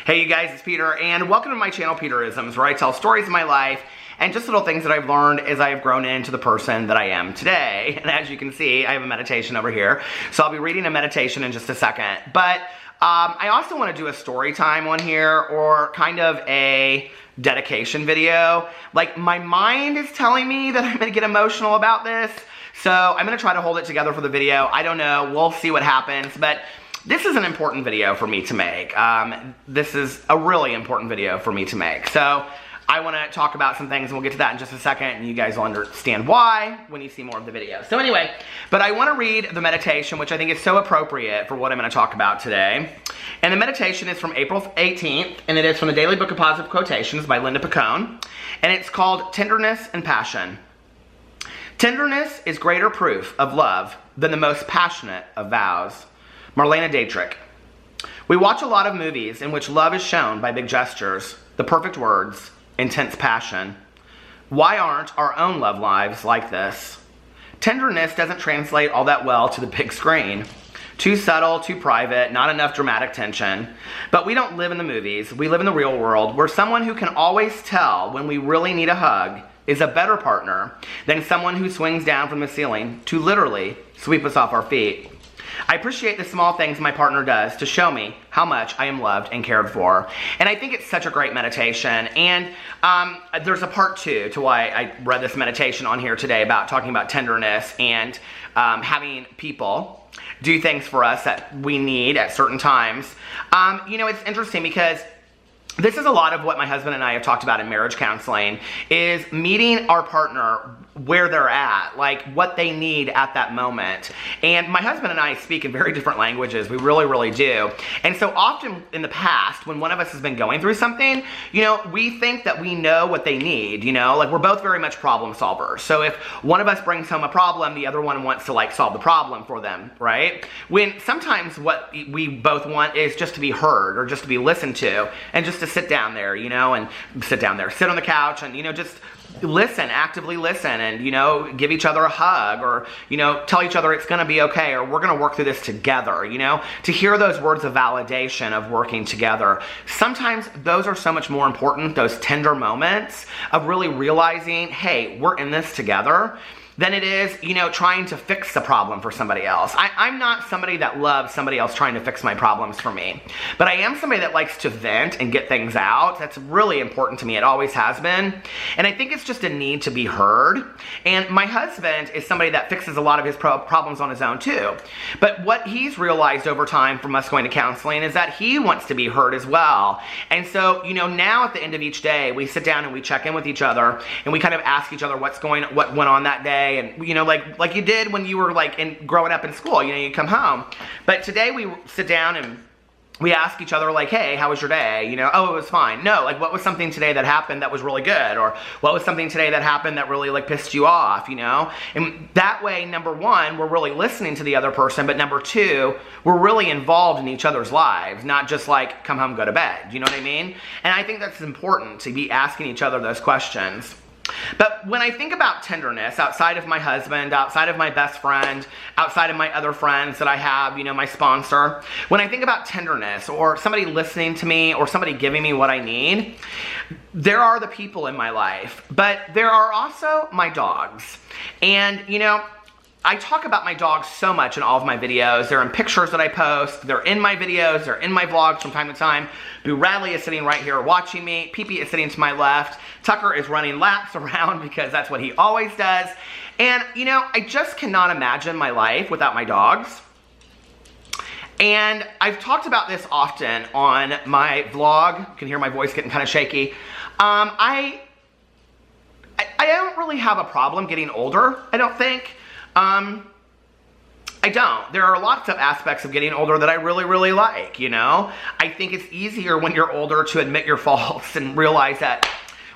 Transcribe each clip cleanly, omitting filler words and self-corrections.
Hey you guys, it's Peter, and welcome to my channel, Peterisms, where I tell stories of my life and just little things that I've learned as I have grown into the person that I am today. And as you can see, I have a meditation over here, so I'll be reading a meditation in just a second. But I also want to do a story time on here, or kind of a dedication video. Like, my mind is telling me that I'm going to get emotional about this, so I'm going to try to hold it together for the video. I don't know, we'll see what happens, but this is an important video for me to make. This is a really important video for me to make. So I want to talk about some things, and we'll get to that in just a second, and you guys will understand why when you see more of the video. So anyway, but I want to read the meditation, which I think is so appropriate for what I'm going to talk about today. And the meditation is from April 18th, and it is from the Daily Book of Positive Quotations by Linda Picone, and it's called Tenderness and Passion. Tenderness is greater proof of love than the most passionate of vows. Marlene Dietrich. We watch a lot of movies in which love is shown by big gestures, the perfect words, intense passion. Why aren't our own love lives like this? Tenderness doesn't translate all that well to the big screen. Too subtle, too private, not enough dramatic tension. But we don't live in the movies. We live in the real world, where someone who can always tell when we really need a hug is a better partner than someone who swings down from the ceiling to literally sweep us off our feet. I appreciate the small things my partner does to show me how much I am loved and cared for. And I think it's such a great meditation. And there's a part two to why I read this meditation on here today, about talking about tenderness and having people do things for us that we need at certain times. You know, it's interesting because this is a lot of what my husband and I have talked about in marriage counseling, is meeting our partner where they're at, like what they need at that moment. And my husband and I speak in very different languages. We really, really do. And so often in the past, when one of us has been going through something, you know, we think that we know what they need, you know, like we're both very much problem solvers. So if one of us brings home a problem, the other one wants to like solve the problem for them, right? When sometimes what we both want is just to be heard, or just to be listened to, and just to sit down there, you know, and sit on the couch and, you know, just listen, actively listen, and, you know, give each other a hug, or, you know, tell each other it's going to be okay, or we're going to work through this together, you know, to hear those words of validation of working together. Sometimes those are so much more important, those tender moments of really realizing, hey, we're in this together, than it is, you know, trying to fix the problem for somebody else. I'm not somebody that loves somebody else trying to fix my problems for me. But I am somebody that likes to vent and get things out. That's really important to me. It always has been. And I think it's just a need to be heard. And my husband is somebody that fixes a lot of his problems on his own too. But what he's realized over time from us going to counseling is that he wants to be heard as well. And so, you know, now at the end of each day, we sit down and we check in with each other, and we kind of ask each other what went on that day. And, you know, like you did when you were like growing up in school, you know, you come home. But today we sit down and we ask each other, like, hey, how was your day? You know, oh, it was fine. No, like, what was something today that happened that was really good? Or what was something today that happened that really, like, pissed you off, you know? And that way, number one, we're really listening to the other person, but number two, we're really involved in each other's lives, not just like, come home, go to bed. You know what I mean? And I think that's important, to be asking each other those questions. But when I think about tenderness, outside of my husband, outside of my best friend, outside of my other friends that I have, you know, my sponsor, when I think about tenderness, or somebody listening to me, or somebody giving me what I need, there are the people in my life, but there are also my dogs. And, you know, I talk about my dogs so much in all of my videos. They're in pictures that I post. They're in my videos. They're in my vlogs from time to time. Boo Radley is sitting right here watching me. Pee-Pee is sitting to my left. Tucker is running laps around because that's what he always does. And, you know, I just cannot imagine my life without my dogs. And I've talked about this often on my vlog. You can hear my voice getting kind of shaky. I don't really have a problem getting older, I don't think. I don't. There are lots of aspects of getting older that I really, really like, you know? I think it's easier when you're older to admit your faults and realize that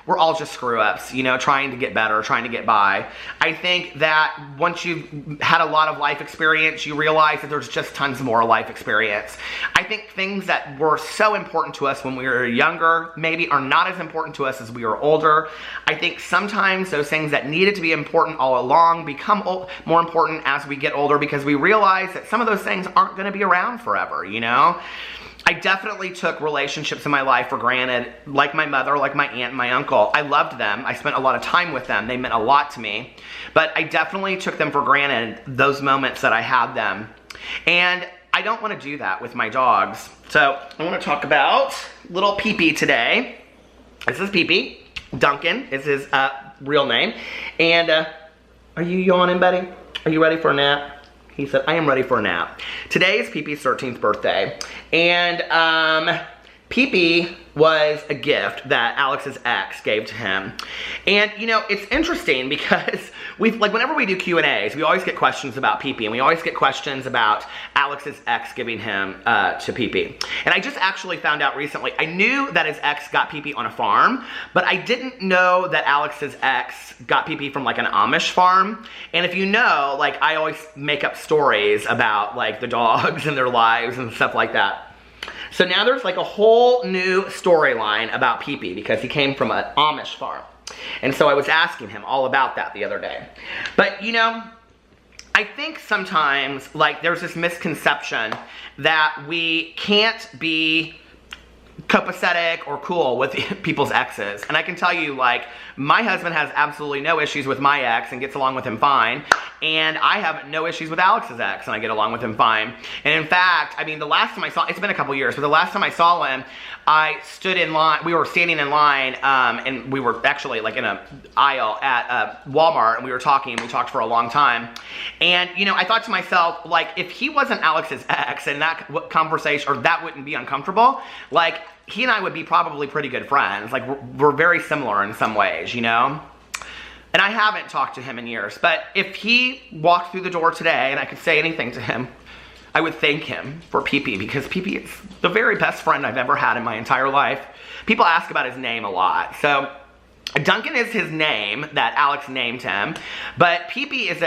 we're all just screw-ups, you know, trying to get better, trying to get by. I think that once you've had a lot of life experience, you realize that there's just tons more life experience. I think things that were so important to us when we were younger maybe are not as important to us as we are older. I think sometimes those things that needed to be important all along become more important as we get older, because we realize that some of those things aren't going to be around forever, you know? I definitely took relationships in my life for granted, like my mother, like my aunt and my uncle. I loved them. I spent a lot of time with them. They meant a lot to me. But I definitely took them for granted, those moments that I had them. And I don't want to do that with my dogs. So I want to talk about little Pee-Pee today. This is Pee-Pee. Duncan is his real name. And are you yawning, buddy? Are you ready for a nap? He said, I am ready for a nap. Today is Pee-Pee's 13th birthday. And Pee-Pee was a gift that Alex's ex gave to him. And, you know, it's interesting because whenever we do Q&As, we always get questions about Pee-Pee, and we always get questions about Alex's ex giving him to Pee-Pee. And I just actually found out recently, I knew that his ex got Pee-Pee on a farm, but I didn't know that Alex's ex got Pee-Pee from like an Amish farm. And if you know, like, I always make up stories about like the dogs and their lives and stuff like that. So now there's like a whole new storyline about Pee-Pee because he came from an Amish farm. And so I was asking him all about that the other day. But, you know, I think sometimes, like, there's this misconception that we can't be copacetic or cool with people's exes. And I can tell you, like, my husband has absolutely no issues with my ex and gets along with him fine. And I have no issues with Alex's ex and I get along with him fine. And in fact, I mean, the last time I saw, it's been a couple years, but the last time I saw him, I stood in line, we were standing in line, and we were actually like in an aisle at Walmart, and we were talking, we talked for a long time. And, you know, I thought to myself, like, if he wasn't Alex's ex and that conversation, or that wouldn't be uncomfortable, like, he and I would be probably pretty good friends. Like, we're very similar in some ways, you know? And I haven't talked to him in years, but if he walked through the door today and I could say anything to him, I would thank him for Pee-Pee, because Pee-Pee is the very best friend I've ever had in my entire life. People ask about his name a lot. So Duncan is his name that Alex named him, but Pee-Pee is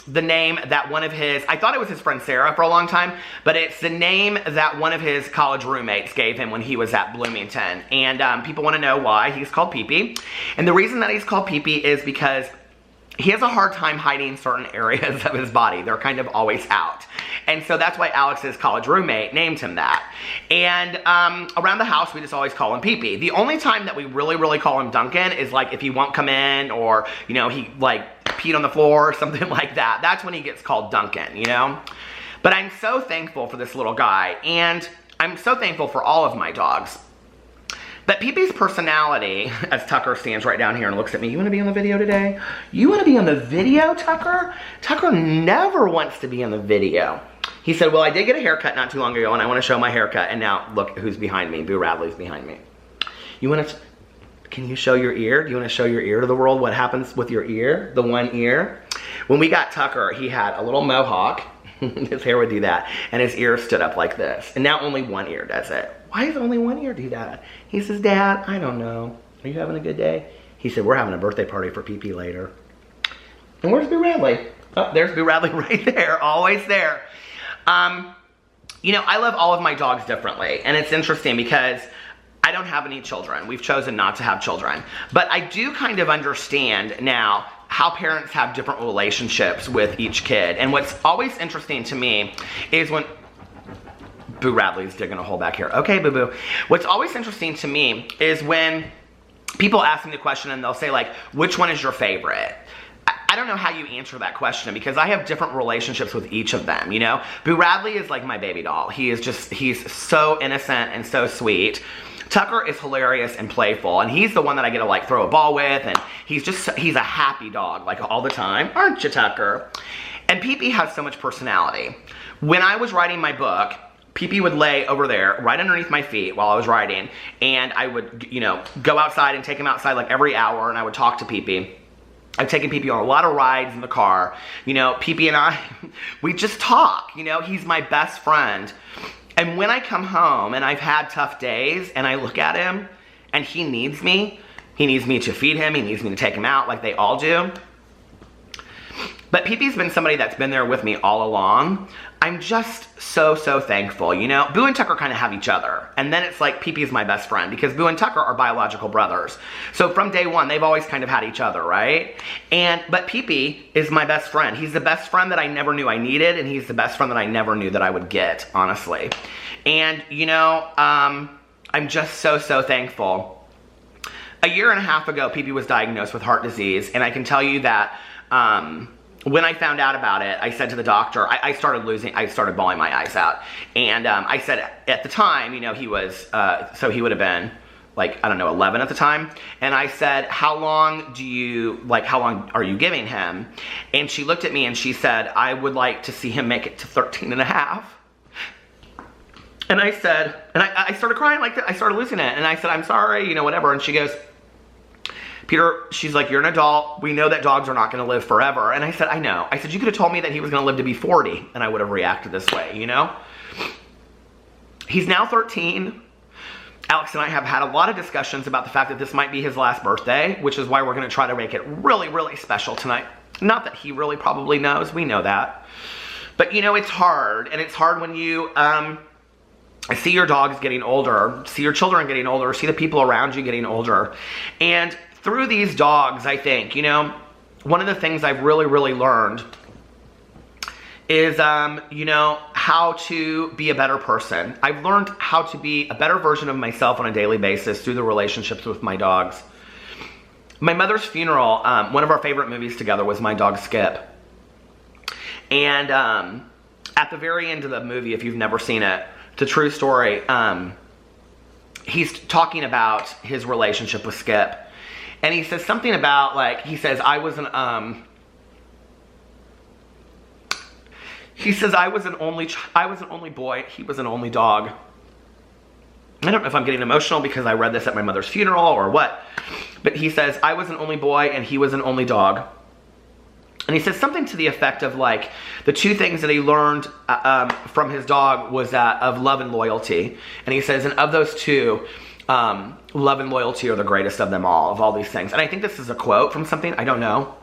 the name that one of his, I thought it was his friend Sarah for a long time, but it's the name that one of his college roommates gave him when he was at Bloomington. And people want to know why he's called Pee-Pee. And the reason that he's called Pee-Pee is because he has a hard time hiding certain areas of his body. They're kind of always out. And so that's why Alex's college roommate named him that. And around the house, we just always call him Pee-Pee. The only time that we really call him Duncan is like if he won't come in, or, you know, he like peed on the floor or something like that. That's when he gets called Duncan, you know? But I'm so thankful for this little guy, and I'm so thankful for all of my dogs. But Pee-Pee's personality, as Tucker stands right down here and looks at me, you want to be on the video today? You want to be on the video, Tucker? Tucker never wants to be on the video. He said, well, I did get a haircut not too long ago, and I want to show my haircut. And now, look who's behind me. Boo Radley's behind me. You want to, can you show your ear? Do you want to show your ear to the world? What happens with your ear? The one ear? When we got Tucker, he had a little mohawk. His hair would do that. And his ear stood up like this. And now only one ear does it. Why does only one ear do that? He says, Dad, I don't know. Are you having a good day? He said, we're having a birthday party for Pee-Pee later. And where's Boo Radley? Oh, there's Boo Radley right there. Always there. You know, I love all of my dogs differently. And it's interesting because I don't have any children. We've chosen not to have children. But I do kind of understand now how parents have different relationships with each kid. And what's always interesting to me is when Boo Radley's digging a hole back here. Okay, Boo Boo. What's always interesting to me is when people ask me the question and they'll say, like, which one is your favorite? I don't know how you answer that question because I have different relationships with each of them, you know? Boo Radley is like my baby doll. He's so innocent and so sweet. Tucker is hilarious and playful, and he's the one that I get to like throw a ball with, and he's a happy dog like all the time. Aren't you, Tucker? And Pee-Pee has so much personality. When I was writing my book, Pee-Pee would lay over there right underneath my feet while I was writing, and I would, you know, go outside and take him outside like every hour, and I would talk to Pee-Pee. I've taken Pee-Pee on a lot of rides in the car. You know, Pee-Pee and I, we just talk, you know, he's my best friend. And when I come home and I've had tough days and I look at him and he needs me to feed him, he needs me to take him out like they all do. But Pee-Pee's been somebody that's been there with me all along. I'm just so thankful, you know? Boo and Tucker kind of have each other. And then it's like Pee-Pee's my best friend because Boo and Tucker are biological brothers. So from day one, they've always kind of had each other, right? But Pee-Pee is my best friend. He's the best friend that I never knew I needed, and he's the best friend that I never knew that I would get, honestly. And, you know, I'm just so thankful. A year and a half ago, Pee-Pee was diagnosed with heart disease, and I can tell you that when I found out about it, I said to the doctor, I started bawling my eyes out. And I said at the time, you know, he was, so he would have been like, I don't know, 11 at the time. And I said, how long are you giving him? And she looked at me and she said, I would like to see him make it to 13 and a half. And I said, and I started crying like that. I started losing it. And I said, I'm sorry, you know, whatever. And she goes, Peter, she's like, you're an adult. We know that dogs are not going to live forever. And I said, I know. I said, you could have told me that he was going to live to be 40, and I would have reacted this way, you know? He's now 13. Alex and I have had a lot of discussions about the fact that this might be his last birthday, which is why we're going to try to make it really special tonight. Not that he really probably knows. We know that. But, you know, it's hard. And it's hard when you see your dogs getting older, see your children getting older, see the people around you getting older. And through these dogs, I think, you know, one of the things I've really learned is, you know, how to be a better person. I've learned how to be a better version of myself on a daily basis through the relationships with my dogs. My mother's funeral, one of our favorite movies together was My Dog Skip. And at the very end of the movie, if you've never seen it, it's a true story, he's talking about his relationship with Skip. And he says something about, like, he says, I was an only boy, he was an only dog. I don't know if I'm getting emotional because I read this at my mother's funeral or what. But he says, I was an only boy and he was an only dog. And he says something to the effect of, like, the two things that he learned from his dog was that of love and loyalty. And he says, and of those two, love and loyalty are the greatest of them all, of all these things. And I think this is a quote from something, I don't know.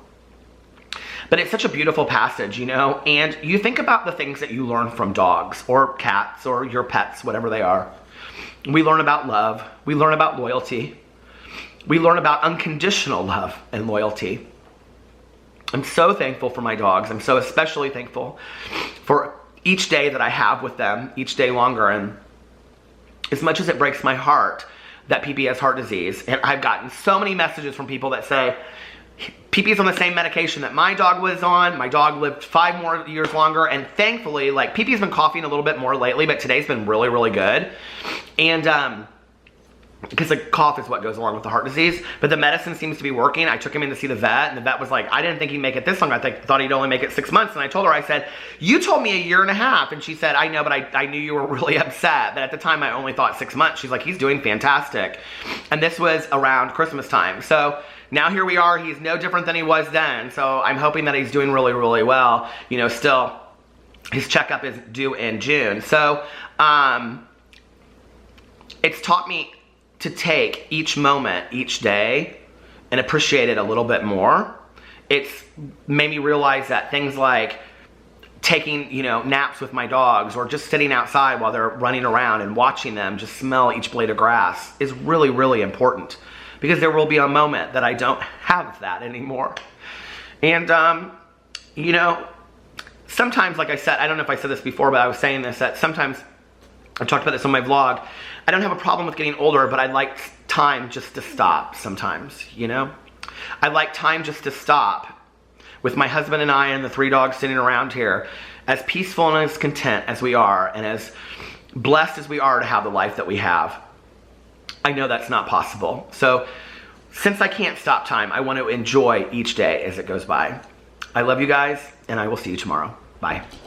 But it's such a beautiful passage, you know? And you think about the things that you learn from dogs or cats or your pets, whatever they are. We learn about love. We learn about loyalty. We learn about unconditional love and loyalty. I'm so thankful for my dogs. I'm so especially thankful for each day that I have with them, each day longer. And as much as it breaks my heart that Pee-Pee has heart disease, and I've gotten so many messages from people that say, Pee-Pee's on the same medication that my dog was on. My dog lived 5 more years longer, and thankfully, like, Pee-Pee's been coughing a little bit more lately, but today's been really good. And, because the cough is what goes along with the heart disease, but the medicine seems to be working. I took him in to see the vet, and the vet was like, I didn't think he'd make it this long. I thought he'd only make it 6 months. And I told her, I said, you told me a year and a half. And she said, I know, but I knew you were really upset. But at the time, I only thought 6 months. She's like, he's doing fantastic. And this was around Christmas time. So now here we are. He's no different than he was then. So I'm hoping that he's doing really well. You know, still, his checkup is due in June. So it's taught me to take each moment, each day, and appreciate it a little bit more. It's made me realize that things like taking, you know, naps with my dogs or just sitting outside while they're running around and watching them just smell each blade of grass is really important, because there will be a moment that I don't have that anymore. And, you know, sometimes, like I said, I don't know if I said this before, but I was saying this, that sometimes, I talked about this on my vlog, I don't have a problem with getting older, but I'd like time just to stop sometimes, you know? I'd like time just to stop with my husband and I and the 3 dogs sitting around here, as peaceful and as content as we are, and as blessed as we are to have the life that we have. I know that's not possible. So, since I can't stop time, I want to enjoy each day as it goes by. I love you guys, and I will see you tomorrow. Bye.